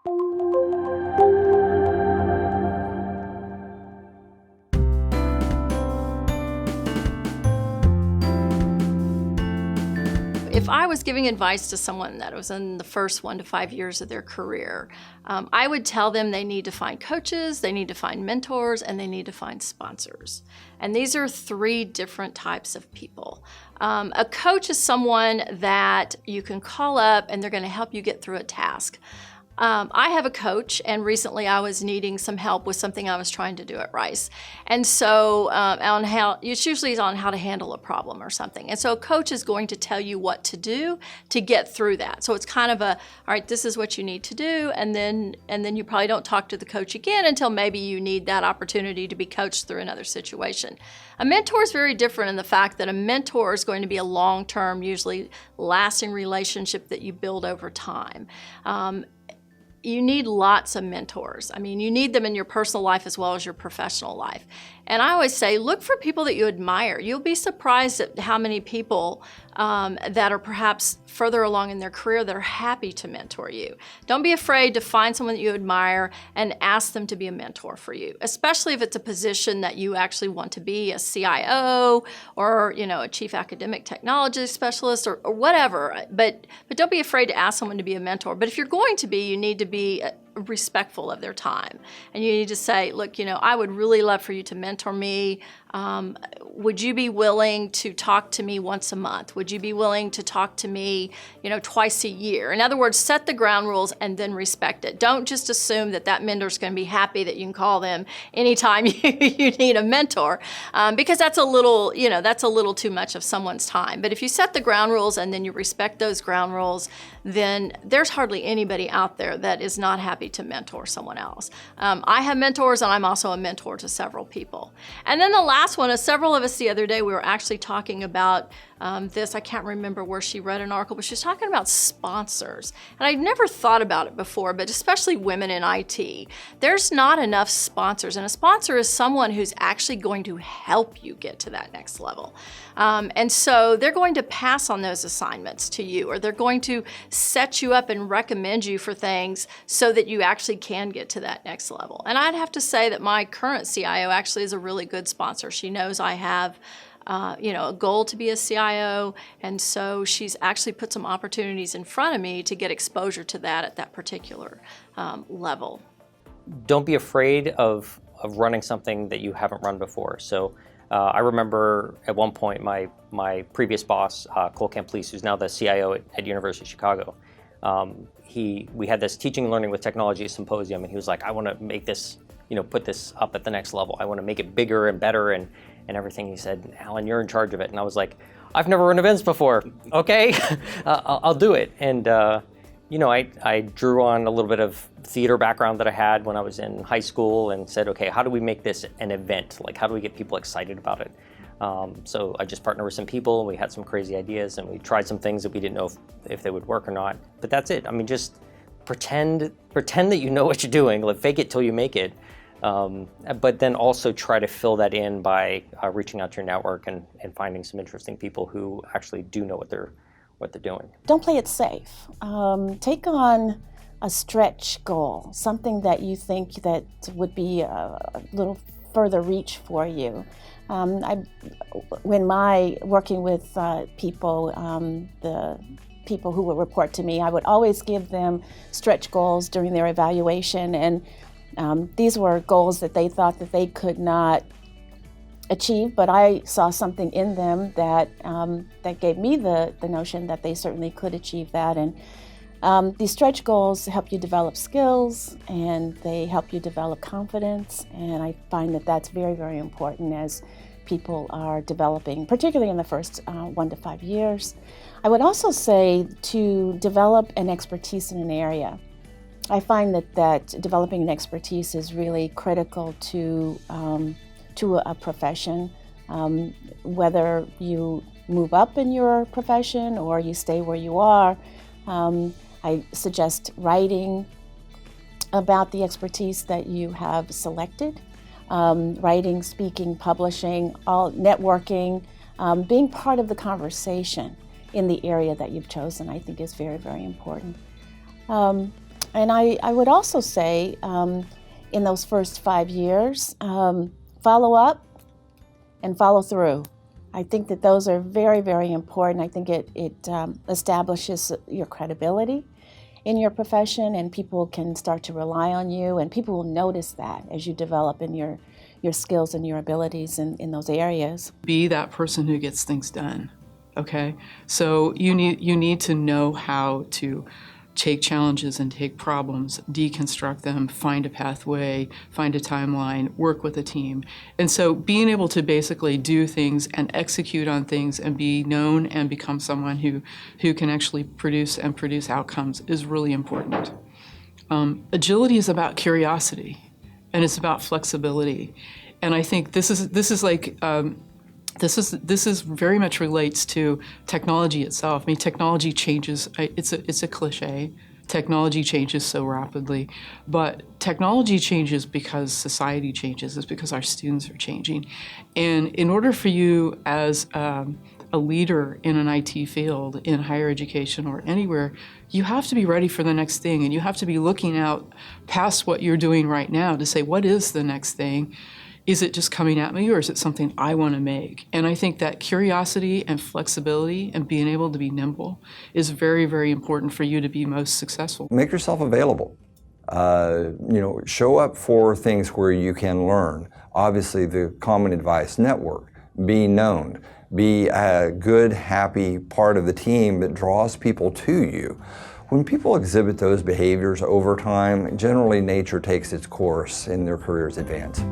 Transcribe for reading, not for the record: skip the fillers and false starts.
If I was giving advice to someone that was in the first 1 to 5 years of their career, I would tell them they need to find coaches, they need to find mentors, and they need to find sponsors. And these are 3 different types of people. A coach is someone that you can call up and they're going to help you get through a task. I have a coach, and recently I was needing some help with something I was trying to do at Rice. And so it's usually on how to handle a problem or something. And so a coach is going to tell you what to do to get through that. So it's kind of all right, this is what you need to do. And then you probably don't talk to the coach again until maybe you need that opportunity to be coached through another situation. A mentor is very different in the fact that a mentor is going to be a long-term, usually lasting relationship that you build over time. You need lots of mentors. I mean, you need them in your personal life as well as your professional life. And I always say, look for people that you admire. You'll be surprised at how many people that are perhaps further along in their career that are happy to mentor you. Don't be afraid to find someone that you admire and ask them to be a mentor for you, especially if it's a position that you actually want to be, a CIO or a chief academic technology specialist or whatever. But don't be afraid to ask someone to be a mentor. But if you're going to be, you need to be respectful of their time. And you need to say, look, I would really love for you to mentor me. Would you be willing to talk to me once a month? Would you be willing to talk to me, twice a year? In other words, set the ground rules and then respect it. Don't just assume that mentor's going to be happy that you can call them anytime you need a mentor, because that's a little too much of someone's time. But if you set the ground rules and then you respect those ground rules, then there's hardly anybody out there that is not happy to mentor someone else. I have mentors, and I'm also a mentor to several people. And then the last one is several of us the other day, we were actually talking about this. I can't remember where she read an article, but she was talking about sponsors. And I'd never thought about it before, but especially women in IT. There's not enough sponsors, and a sponsor is someone who's actually going to help you get to that next level. And so they're going to pass on those assignments to you, or they're going to set you up and recommend you for things so that you actually can get to that next level. And I'd have to say that my current CIO actually is a really good sponsor. She knows I have a goal to be a CIO, and so she's actually put some opportunities in front of me to get exposure to that at that particular level. Don't be afraid of running something that you haven't run before. So I remember at one point my previous boss, Cole Campbell, who's now the CIO at University of Chicago, we had this teaching and learning with technology symposium, and he was like, I want to make this, put this up at the next level. I want to make it bigger and better and everything. He said, Alan, you're in charge of it. And I was like, I've never run events before. Okay, I'll do it. And I drew on a little bit of theater background that I had when I was in high school and said, okay, how do we make this an event? Like, how do we get people excited about it? So I just partnered with some people, we had some crazy ideas, and we tried some things that we didn't know if they would work or not. But that's it. I mean, just pretend that you know what you're doing, like fake it till you make it. But then also try to fill that in by reaching out to your network and finding some interesting people who actually do know what they're doing. Don't play it safe. Take on a stretch goal, something that you think that would be a little further reach for you. When working with people, the people who would report to me, I would always give them stretch goals during their evaluation, and these were goals that they thought that they could not achieve, but I saw something in them that gave me the notion that they certainly could achieve that. And these stretch goals help you develop skills, and they help you develop confidence, and I find that that's very, very important as people are developing, particularly in the first 1 to 5 years. I would also say to develop an expertise in an area. I find that developing an expertise is really critical to a profession. Whether you move up in your profession or you stay where you are, I suggest writing about the expertise that you have selected. Writing, speaking, publishing, all networking, being part of the conversation in the area that you've chosen, I think is very, very important. And I would also say in those first 5 years, follow up and follow through. I think that those are very, very important. I think it establishes your credibility in your profession, and people can start to rely on you, and people will notice that as you develop in your skills and your abilities in those areas. Be that person who gets things done, okay? So you need to know how to take challenges and take problems, deconstruct them, find a pathway, find a timeline, work with a team. And so being able to basically do things and execute on things and be known and become someone who can actually produce outcomes is really important. Agility is about curiosity, and it's about flexibility. And I think this is like this is very much relates to technology itself. I mean, technology changes. It's a cliche. Technology changes so rapidly, but technology changes because society changes. It's because our students are changing, and in order for you as a leader in an IT field, in higher education or anywhere, you have to be ready for the next thing, and you have to be looking out past what you're doing right now to say, what is the next thing? Is it just coming at me, or is it something I want to make? And I think that curiosity and flexibility and being able to be nimble is very, very important for you to be most successful. Make yourself available. Show up for things where you can learn. Obviously, the common advice, network, be known, be a good, happy part of the team that draws people to you. When people exhibit those behaviors over time, generally nature takes its course and their careers advance.